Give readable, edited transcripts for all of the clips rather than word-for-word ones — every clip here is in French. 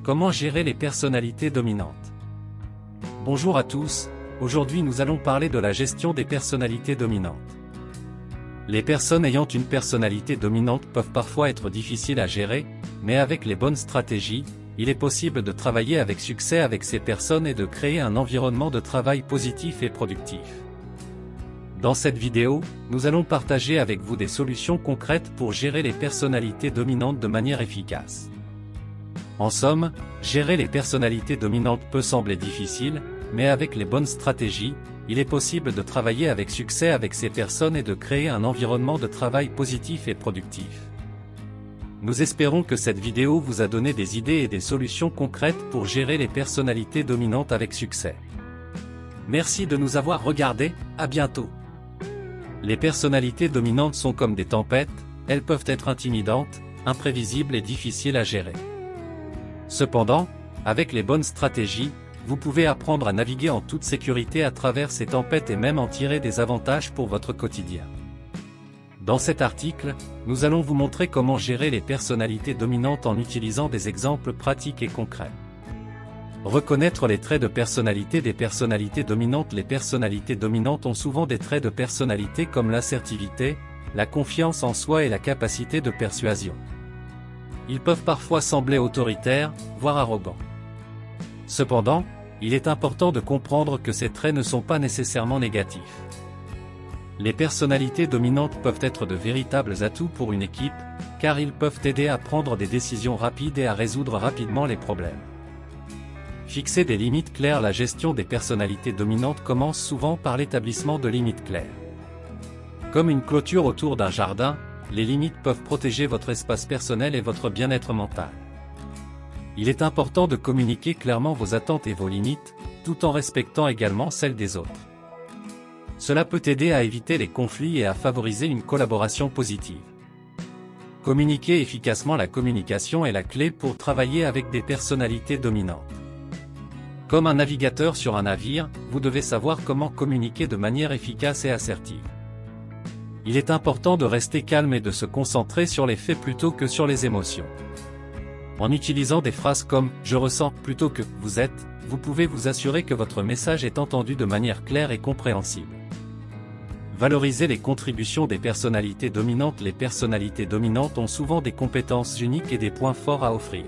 Comment gérer les personnalités dominantes? Bonjour à tous, aujourd'hui nous allons parler de la gestion des personnalités dominantes. Les personnes ayant une personnalité dominante peuvent parfois être difficiles à gérer, mais avec les bonnes stratégies, il est possible de travailler avec succès avec ces personnes et de créer un environnement de travail positif et productif. Dans cette vidéo, nous allons partager avec vous des solutions concrètes pour gérer les personnalités dominantes de manière efficace. En somme, gérer les personnalités dominantes peut sembler difficile, mais avec les bonnes stratégies, il est possible de travailler avec succès avec ces personnes et de créer un environnement de travail positif et productif. Nous espérons que cette vidéo vous a donné des idées et des solutions concrètes pour gérer les personnalités dominantes avec succès. Merci de nous avoir regardés, à bientôt. Les personnalités dominantes sont comme des tempêtes, elles peuvent être intimidantes, imprévisibles et difficiles à gérer. Cependant, avec les bonnes stratégies, vous pouvez apprendre à naviguer en toute sécurité à travers ces tempêtes et même en tirer des avantages pour votre quotidien. Dans cet article, nous allons vous montrer comment gérer les personnalités dominantes en utilisant des exemples pratiques et concrets. Reconnaître les traits de personnalité des personnalités dominantes. Les personnalités dominantes ont souvent des traits de personnalité comme l'assertivité, la confiance en soi et la capacité de persuasion. Ils peuvent parfois sembler autoritaires, voire arrogants. Cependant, il est important de comprendre que ces traits ne sont pas nécessairement négatifs. Les personnalités dominantes peuvent être de véritables atouts pour une équipe, car ils peuvent aider à prendre des décisions rapides et à résoudre rapidement les problèmes. Fixer des limites claires. La gestion des personnalités dominantes commence souvent par l'établissement de limites claires. Comme une clôture autour d'un jardin, les limites peuvent protéger votre espace personnel et votre bien-être mental. Il est important de communiquer clairement vos attentes et vos limites, tout en respectant également celles des autres. Cela peut aider à éviter les conflits et à favoriser une collaboration positive. Communiquer efficacement. La communication est la clé pour travailler avec des personnalités dominantes. Comme un navigateur sur un navire, vous devez savoir comment communiquer de manière efficace et assertive. Il est important de rester calme et de se concentrer sur les faits plutôt que sur les émotions. En utilisant des phrases comme « je ressens » plutôt que « vous êtes », vous pouvez vous assurer que votre message est entendu de manière claire et compréhensible. Valoriser les contributions des personnalités dominantes. Les personnalités dominantes ont souvent des compétences uniques et des points forts à offrir.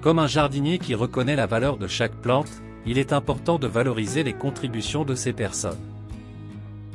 Comme un jardinier qui reconnaît la valeur de chaque plante, il est important de valoriser les contributions de ces personnes.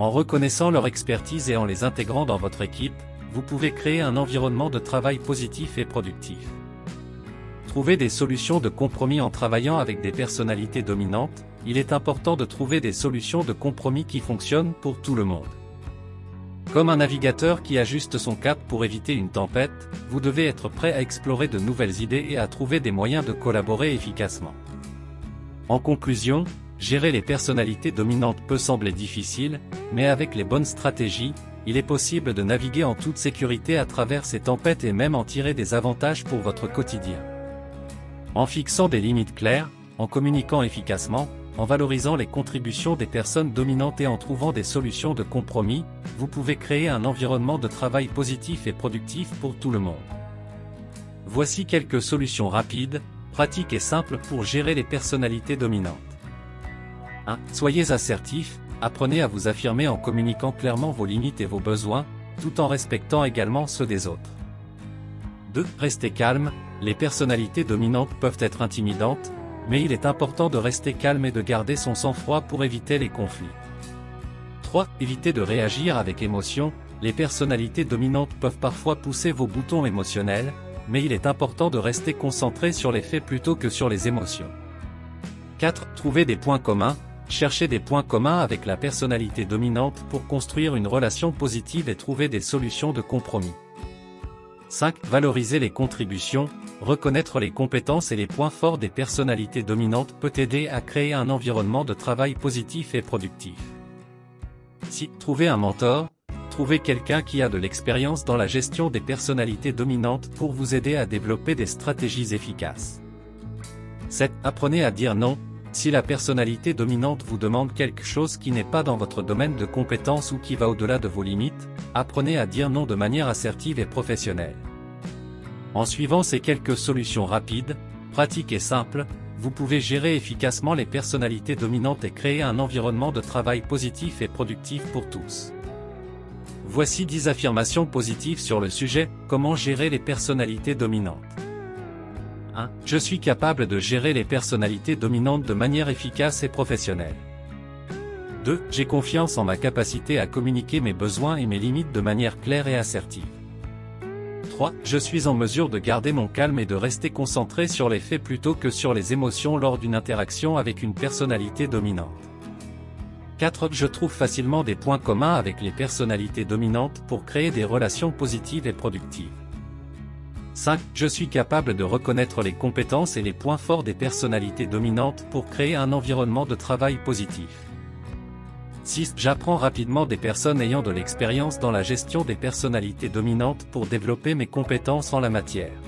En reconnaissant leur expertise et en les intégrant dans votre équipe, vous pouvez créer un environnement de travail positif et productif. Trouver des solutions de compromis. En travaillant avec des personnalités dominantes, il est important de trouver des solutions de compromis qui fonctionnent pour tout le monde. Comme un navigateur qui ajuste son cap pour éviter une tempête, vous devez être prêt à explorer de nouvelles idées et à trouver des moyens de collaborer efficacement. En conclusion, gérer les personnalités dominantes peut sembler difficile, mais avec les bonnes stratégies, il est possible de naviguer en toute sécurité à travers ces tempêtes et même en tirer des avantages pour votre quotidien. En fixant des limites claires, en communiquant efficacement, en valorisant les contributions des personnes dominantes et en trouvant des solutions de compromis, vous pouvez créer un environnement de travail positif et productif pour tout le monde. Voici quelques solutions rapides, pratiques et simples pour gérer les personnalités dominantes. 1. Soyez assertif, apprenez à vous affirmer en communiquant clairement vos limites et vos besoins, tout en respectant également ceux des autres. 2. Restez calme, les personnalités dominantes peuvent être intimidantes, mais il est important de rester calme et de garder son sang-froid pour éviter les conflits. 3. Évitez de réagir avec émotion. Les personnalités dominantes peuvent parfois pousser vos boutons émotionnels, mais il est important de rester concentré sur les faits plutôt que sur les émotions. 4. Trouvez des points communs. Cherchez des points communs avec la personnalité dominante pour construire une relation positive et trouver des solutions de compromis. 5. Valoriser les contributions. Reconnaître les compétences et les points forts des personnalités dominantes peut aider à créer un environnement de travail positif et productif. 6. Trouvez un mentor. Trouvez quelqu'un qui a de l'expérience dans la gestion des personnalités dominantes pour vous aider à développer des stratégies efficaces. 7. Apprenez à dire non. Si la personnalité dominante vous demande quelque chose qui n'est pas dans votre domaine de compétence ou qui va au-delà de vos limites, apprenez à dire non de manière assertive et professionnelle. En suivant ces quelques solutions rapides, pratique et simple, vous pouvez gérer efficacement les personnalités dominantes et créer un environnement de travail positif et productif pour tous. Voici 10 affirmations positives sur le sujet, comment gérer les personnalités dominantes. 1. Je suis capable de gérer les personnalités dominantes de manière efficace et professionnelle. 2. J'ai confiance en ma capacité à communiquer mes besoins et mes limites de manière claire et assertive. 3. Je suis en mesure de garder mon calme et de rester concentré sur les faits plutôt que sur les émotions lors d'une interaction avec une personnalité dominante. 4. Je trouve facilement des points communs avec les personnalités dominantes pour créer des relations positives et productives. 5. Je suis capable de reconnaître les compétences et les points forts des personnalités dominantes pour créer un environnement de travail positif. 6. J'apprends rapidement des personnes ayant de l'expérience dans la gestion des personnalités dominantes pour développer mes compétences en la matière.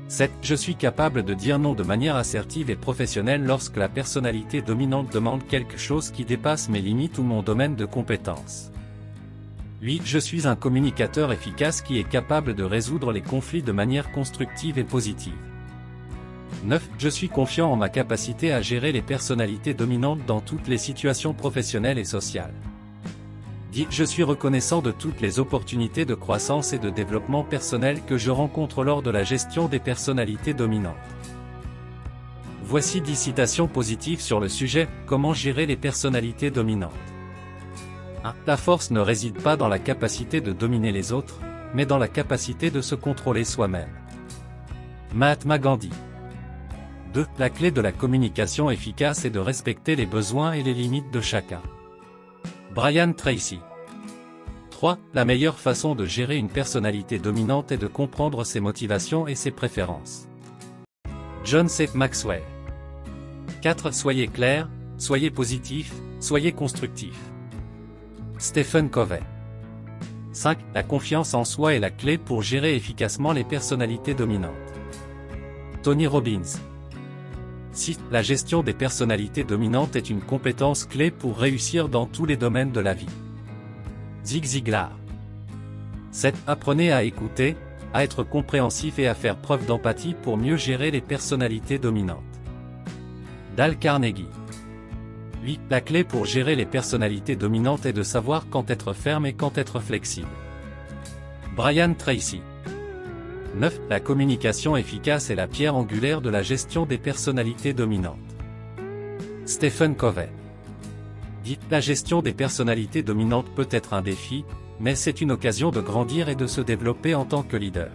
7. Je suis capable de dire non de manière assertive et professionnelle lorsque la personnalité dominante demande quelque chose qui dépasse mes limites ou mon domaine de compétences. 8. Je suis un communicateur efficace qui est capable de résoudre les conflits de manière constructive et positive. 9. Je suis confiant en ma capacité à gérer les personnalités dominantes dans toutes les situations professionnelles et sociales. 10. Je suis reconnaissant de toutes les opportunités de croissance et de développement personnel que je rencontre lors de la gestion des personnalités dominantes. Voici 10 citations positives sur le sujet, comment gérer les personnalités dominantes. 1. La force ne réside pas dans la capacité de dominer les autres, mais dans la capacité de se contrôler soi-même. Mahatma Gandhi. 2. La clé de la communication efficace est de respecter les besoins et les limites de chacun. Brian Tracy. 3. La meilleure façon de gérer une personnalité dominante est de comprendre ses motivations et ses préférences. John C. Maxwell. 4. Soyez clair, soyez positif, soyez constructif. Stephen Covey. 5. La confiance en soi est la clé pour gérer efficacement les personnalités dominantes. Tony Robbins. 6. La gestion des personnalités dominantes est une compétence clé pour réussir dans tous les domaines de la vie. Zig Ziglar. 7. Apprenez à écouter, à être compréhensif et à faire preuve d'empathie pour mieux gérer les personnalités dominantes. Dale Carnegie. 8. La clé pour gérer les personnalités dominantes est de savoir quand être ferme et quand être flexible. Brian Tracy. 9. La communication efficace est la pierre angulaire de la gestion des personnalités dominantes. Stephen Covey. 10. La gestion des personnalités dominantes peut être un défi, mais c'est une occasion de grandir et de se développer en tant que leader.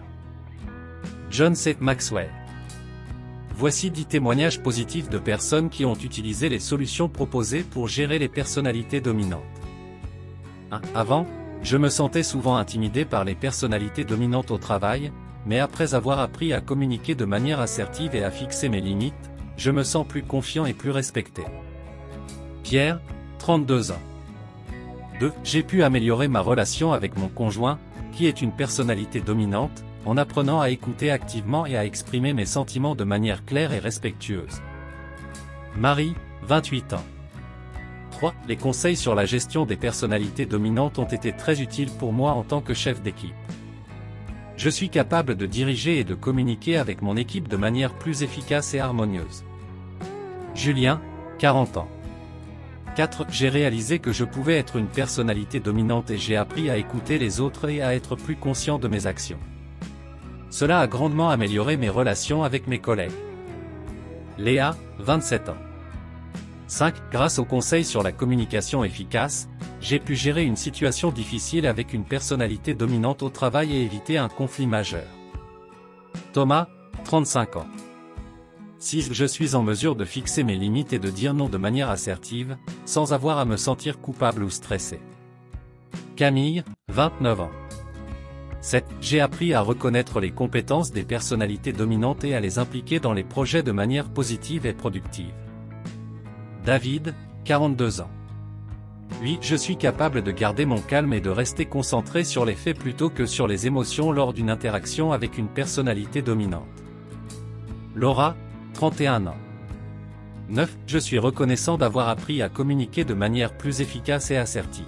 John C. Maxwell. Voici 10 témoignages positifs de personnes qui ont utilisé les solutions proposées pour gérer les personnalités dominantes. 1. Avant, je me sentais souvent intimidé par les personnalités dominantes au travail, mais après avoir appris à communiquer de manière assertive et à fixer mes limites, je me sens plus confiant et plus respecté. Pierre, 32 ans. 2. J'ai pu améliorer ma relation avec mon conjoint, qui est une personnalité dominante, en apprenant à écouter activement et à exprimer mes sentiments de manière claire et respectueuse. Marie, 28 ans. 3. Les conseils sur la gestion des personnalités dominantes ont été très utiles pour moi en tant que chef d'équipe. Je suis capable de diriger et de communiquer avec mon équipe de manière plus efficace et harmonieuse. Julien, 40 ans. 4. J'ai réalisé que je pouvais être une personnalité dominante et j'ai appris à écouter les autres et à être plus conscient de mes actions. Cela a grandement amélioré mes relations avec mes collègues. Léa, 27 ans. 5. Grâce aux conseils sur la communication efficace, j'ai pu gérer une situation difficile avec une personnalité dominante au travail et éviter un conflit majeur. Thomas, 35 ans. 6. Je suis en mesure de fixer mes limites et de dire non de manière assertive, sans avoir à me sentir coupable ou stressé. Camille, 29 ans. 7. J'ai appris à reconnaître les compétences des personnalités dominantes et à les impliquer dans les projets de manière positive et productive. David, 42 ans. 8. Je suis capable de garder mon calme et de rester concentré sur les faits plutôt que sur les émotions lors d'une interaction avec une personnalité dominante. Laura, 31 ans. 9. Je suis reconnaissant d'avoir appris à communiquer de manière plus efficace et assertive.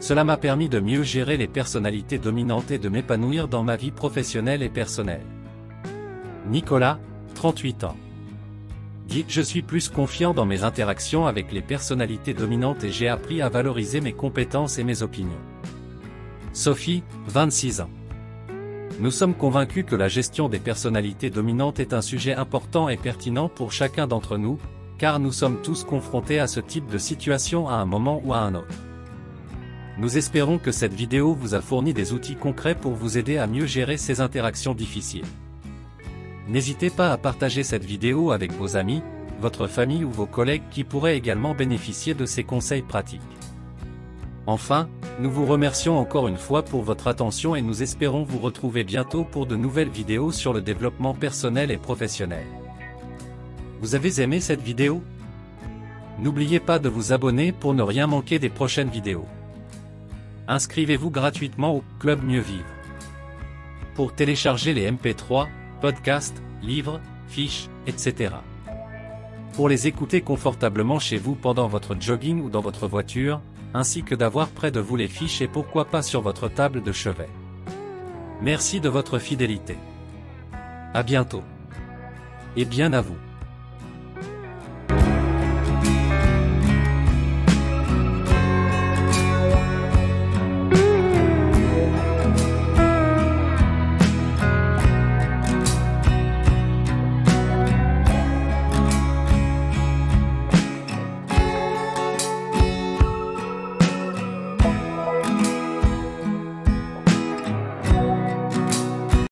Cela m'a permis de mieux gérer les personnalités dominantes et de m'épanouir dans ma vie professionnelle et personnelle. Nicolas, 38 ans. Dit: je suis plus confiant dans mes interactions avec les personnalités dominantes et j'ai appris à valoriser mes compétences et mes opinions. Sophie, 26 ans. Nous sommes convaincus que la gestion des personnalités dominantes est un sujet important et pertinent pour chacun d'entre nous, car nous sommes tous confrontés à ce type de situation à un moment ou à un autre. Nous espérons que cette vidéo vous a fourni des outils concrets pour vous aider à mieux gérer ces interactions difficiles. N'hésitez pas à partager cette vidéo avec vos amis, votre famille ou vos collègues qui pourraient également bénéficier de ces conseils pratiques. Enfin, nous vous remercions encore une fois pour votre attention et nous espérons vous retrouver bientôt pour de nouvelles vidéos sur le développement personnel et professionnel. Vous avez aimé cette vidéo? N'oubliez pas de vous abonner pour ne rien manquer des prochaines vidéos. Inscrivez-vous gratuitement au Club Mieux Vivre. Pour télécharger les MP3, podcasts, livres, fiches, etc. Pour les écouter confortablement chez vous pendant votre jogging ou dans votre voiture, ainsi que d'avoir près de vous les fiches et pourquoi pas sur votre table de chevet. Merci de votre fidélité. À bientôt. Et bien à vous.